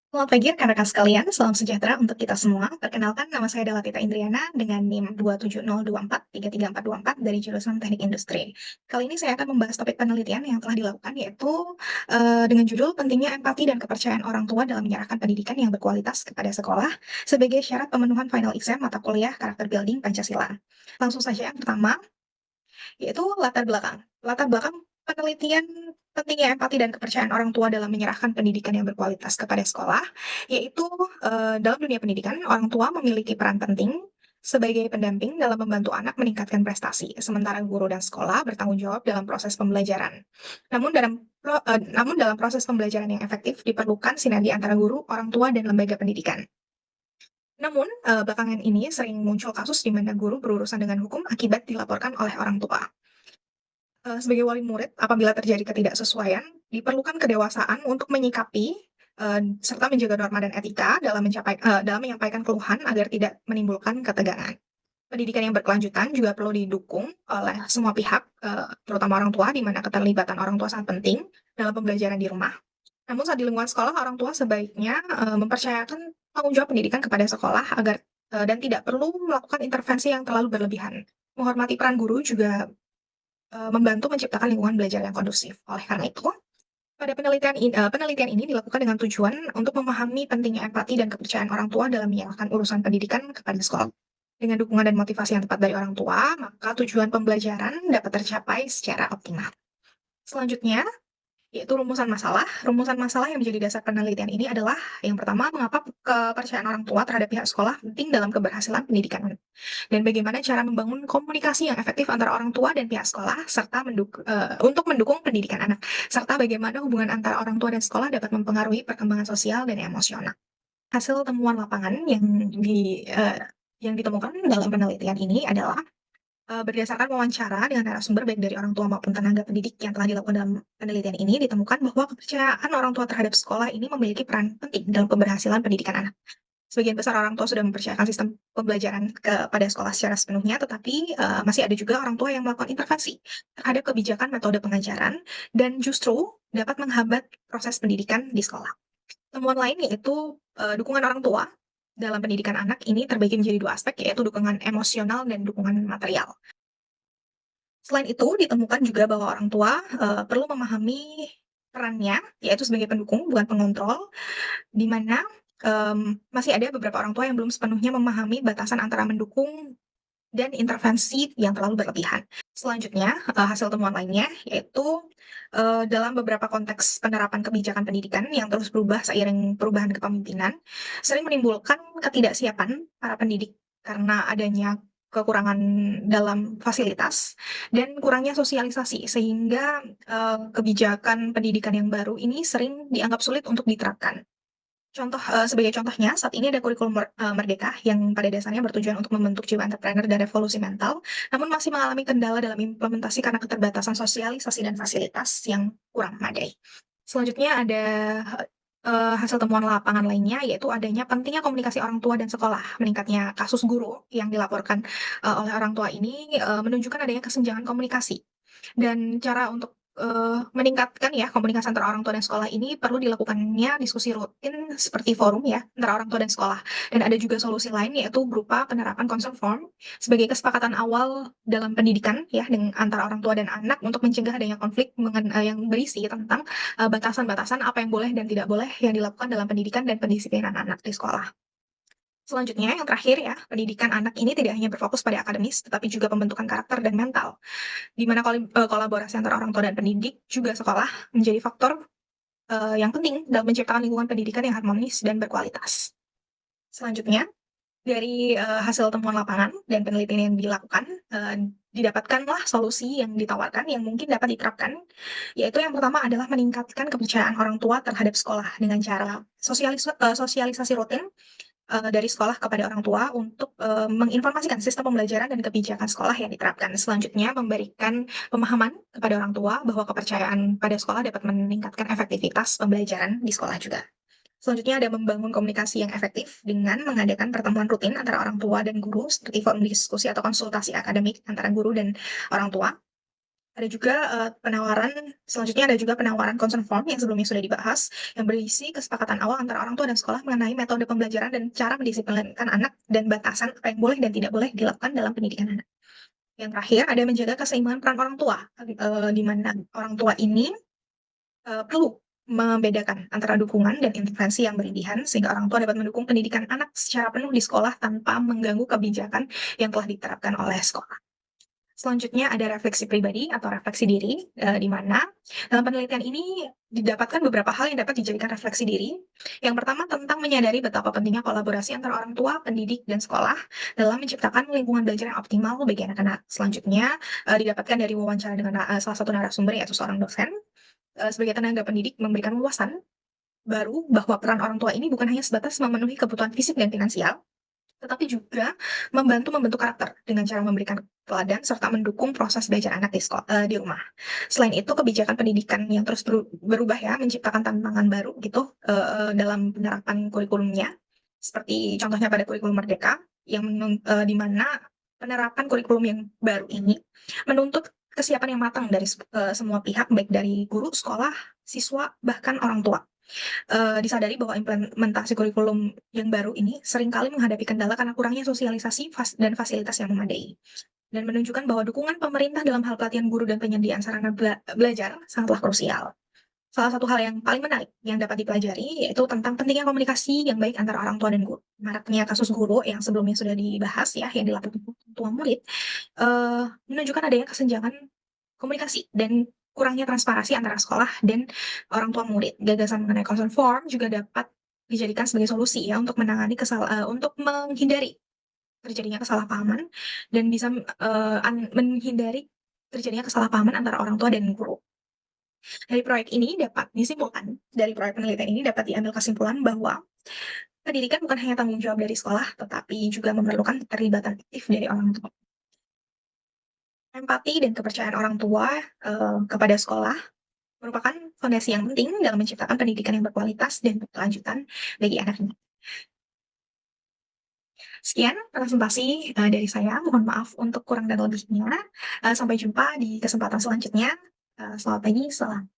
Selamat pagi rekan-rekan sekalian, salam sejahtera untuk kita semua. Perkenalkan, nama saya adalah Tita Indriana dengan NIM 27024 33424 dari jurusan Teknik Industri. Kali ini saya akan membahas topik penelitian yang telah dilakukan yaitu dengan judul Pentingnya Empati dan Kepercayaan Orang Tua dalam Menyerahkan Pendidikan yang Berkualitas kepada Sekolah sebagai syarat pemenuhan final exam mata kuliah Karakter Building Pancasila. Langsung saja yang pertama, yaitu latar belakang. Latar belakang penelitian pentingnya empati dan kepercayaan orang tua dalam menyerahkan pendidikan yang berkualitas kepada sekolah, yaitu dalam dunia pendidikan, orang tua memiliki peran penting sebagai pendamping dalam membantu anak meningkatkan prestasi, sementara guru dan sekolah bertanggung jawab dalam proses pembelajaran. Namun dalam proses pembelajaran yang efektif diperlukan sinergi antara guru, orang tua, dan lembaga pendidikan. Namun, belakangan ini sering muncul kasus di mana guru berurusan dengan hukum akibat dilaporkan oleh orang tua. Sebagai wali murid, apabila terjadi ketidaksesuaian, diperlukan kedewasaan untuk menyikapi, serta menjaga norma dan etika dalam menyampaikan keluhan agar tidak menimbulkan ketegangan. Pendidikan yang berkelanjutan juga perlu didukung oleh semua pihak, terutama orang tua, di mana keterlibatan orang tua sangat penting dalam pembelajaran di rumah. Namun saat di lingkungan sekolah, orang tua sebaiknya, mempercayakan tanggung jawab pendidikan kepada sekolah dan tidak perlu melakukan intervensi yang terlalu berlebihan. Menghormati peran guru juga membantu menciptakan lingkungan belajar yang kondusif. Oleh karena itu, pada penelitian ini dilakukan dengan tujuan untuk memahami pentingnya empati dan kepercayaan orang tua dalam menyalurkan urusan pendidikan kepada sekolah. Dengan dukungan dan motivasi yang tepat dari orang tua, maka tujuan pembelajaran dapat tercapai secara optimal. Selanjutnya, yaitu rumusan masalah. Rumusan masalah yang menjadi dasar penelitian ini adalah yang pertama, mengapa kepercayaan orang tua terhadap pihak sekolah penting dalam keberhasilan pendidikan, dan bagaimana cara membangun komunikasi yang efektif antara orang tua dan pihak sekolah untuk mendukung pendidikan anak, serta bagaimana hubungan antara orang tua dan sekolah dapat mempengaruhi perkembangan sosial dan emosional. Hasil temuan lapangan yang ditemukan dalam penelitian ini adalah berdasarkan wawancara dengan narasumber baik dari orang tua maupun tenaga pendidik yang telah dilakukan dalam penelitian ini, ditemukan bahwa kepercayaan orang tua terhadap sekolah ini memiliki peran penting dalam keberhasilan pendidikan anak. Sebagian besar orang tua sudah mempercayakan sistem pembelajaran kepada sekolah secara sepenuhnya, tetapi masih ada juga orang tua yang melakukan intervensi terhadap kebijakan metode pengajaran dan justru dapat menghambat proses pendidikan di sekolah. Temuan lain yaitu dukungan orang tua dalam pendidikan anak ini terbagi menjadi dua aspek, yaitu dukungan emosional dan dukungan material. Selain itu, ditemukan juga bahwa orang tua perlu memahami perannya, yaitu sebagai pendukung, bukan pengontrol, di mana masih ada beberapa orang tua yang belum sepenuhnya memahami batasan antara mendukung dan intervensi yang terlalu berlebihan. Selanjutnya, hasil temuan lainnya yaitu dalam beberapa konteks penerapan kebijakan pendidikan yang terus berubah seiring perubahan kepemimpinan, sering menimbulkan ketidaksiapan para pendidik karena adanya kekurangan dalam fasilitas dan kurangnya sosialisasi, sehingga kebijakan pendidikan yang baru ini sering dianggap sulit untuk diterapkan. Sebagai contohnya, saat ini ada kurikulum Merdeka yang pada dasarnya bertujuan untuk membentuk jiwa entrepreneur dan revolusi mental, namun masih mengalami kendala dalam implementasi karena keterbatasan sosialisasi dan fasilitas yang kurang memadai. Selanjutnya ada hasil temuan lapangan lainnya, yaitu adanya pentingnya komunikasi orang tua dan sekolah. Meningkatnya kasus guru yang dilaporkan oleh orang tua ini menunjukkan adanya kesenjangan komunikasi. Dan cara untuk meningkatkan ya komunikasi antara orang tua dan sekolah ini perlu dilakukannya diskusi rutin seperti forum ya antara orang tua dan sekolah. Dan ada juga solusi lain yaitu berupa penerapan consent form sebagai kesepakatan awal dalam pendidikan ya dengan antara orang tua dan anak untuk mencegah adanya konflik yang berisi tentang batasan-batasan apa yang boleh dan tidak boleh yang dilakukan dalam pendidikan dan pendisiplinan anak di sekolah. Selanjutnya, yang terakhir ya, pendidikan anak ini tidak hanya berfokus pada akademis, tetapi juga pembentukan karakter dan mental, di mana kolaborasi antara orang tua dan pendidik juga sekolah menjadi faktor yang penting dalam menciptakan lingkungan pendidikan yang harmonis dan berkualitas. Selanjutnya, dari hasil temuan lapangan dan penelitian yang dilakukan, didapatkanlah solusi yang ditawarkan yang mungkin dapat diterapkan, yaitu yang pertama adalah meningkatkan kepercayaan orang tua terhadap sekolah dengan cara sosialisasi rutin dari sekolah kepada orang tua untuk menginformasikan sistem pembelajaran dan kebijakan sekolah yang diterapkan. Selanjutnya, memberikan pemahaman kepada orang tua bahwa kepercayaan pada sekolah dapat meningkatkan efektivitas pembelajaran di sekolah juga. Selanjutnya ada membangun komunikasi yang efektif dengan mengadakan pertemuan rutin antara orang tua dan guru seperti forum diskusi atau konsultasi akademik antara guru dan orang tua. Ada juga selanjutnya ada juga penawaran consent form yang sebelumnya sudah dibahas, yang berisi kesepakatan awal antara orang tua dan sekolah mengenai metode pembelajaran dan cara mendisiplinkan anak dan batasan apa yang boleh dan tidak boleh dilakukan dalam pendidikan anak. Yang terakhir ada menjaga keseimbangan peran orang tua, di mana orang tua ini perlu membedakan antara dukungan dan intervensi yang berlebihan sehingga orang tua dapat mendukung pendidikan anak secara penuh di sekolah tanpa mengganggu kebijakan yang telah diterapkan oleh sekolah. Selanjutnya ada refleksi pribadi atau refleksi diri, di mana dalam penelitian ini didapatkan beberapa hal yang dapat dijadikan refleksi diri. Yang pertama tentang menyadari betapa pentingnya kolaborasi antara orang tua, pendidik, dan sekolah dalam menciptakan lingkungan belajar yang optimal bagi anak-anak. Selanjutnya didapatkan dari wawancara dengan salah satu narasumber yaitu seorang dosen, sebagai tenaga pendidik memberikan wawasan baru bahwa peran orang tua ini bukan hanya sebatas memenuhi kebutuhan fisik dan finansial, tetapi juga membantu membentuk karakter dengan cara memberikan teladan serta mendukung proses belajar anak di rumah. Selain itu, kebijakan pendidikan yang terus berubah ya, menciptakan tantangan baru gitu dalam penerapan kurikulumnya. Seperti contohnya pada kurikulum Merdeka, di mana penerapan kurikulum yang baru ini menuntut kesiapan yang matang dari semua pihak, baik dari guru, sekolah, siswa, bahkan orang tua. Disadari bahwa implementasi kurikulum yang baru ini seringkali menghadapi kendala karena kurangnya sosialisasi dan fasilitas yang memadai. Dan menunjukkan bahwa dukungan pemerintah dalam hal pelatihan guru dan penyediaan sarana belajar sangatlah krusial. Salah satu hal yang paling menarik yang dapat dipelajari yaitu tentang pentingnya komunikasi yang baik antara orang tua dan guru. Maraknya kasus guru yang sebelumnya sudah dibahas ya, yang dilakukan tua murid, menunjukkan adanya kesenjangan komunikasi dan kurangnya transparansi antara sekolah dan orang tua murid. Gagasan mengenai consent form juga dapat dijadikan sebagai solusi ya untuk untuk menghindari terjadinya kesalahpahaman dan bisa menghindari terjadinya kesalahpahaman antara orang tua dan guru. Dari proyek penelitian ini dapat diambil kesimpulan bahwa pendidikan bukan hanya tanggung jawab dari sekolah, tetapi juga memerlukan keterlibatan aktif dari orang tua. Empati dan kepercayaan orang tua kepada sekolah merupakan fondasi yang penting dalam menciptakan pendidikan yang berkualitas dan berkelanjutan bagi anak-anak. Sekian presentasi dari saya. Mohon maaf untuk kurang dan lebihnya. Sampai jumpa di kesempatan selanjutnya. Selamat pagi, salam.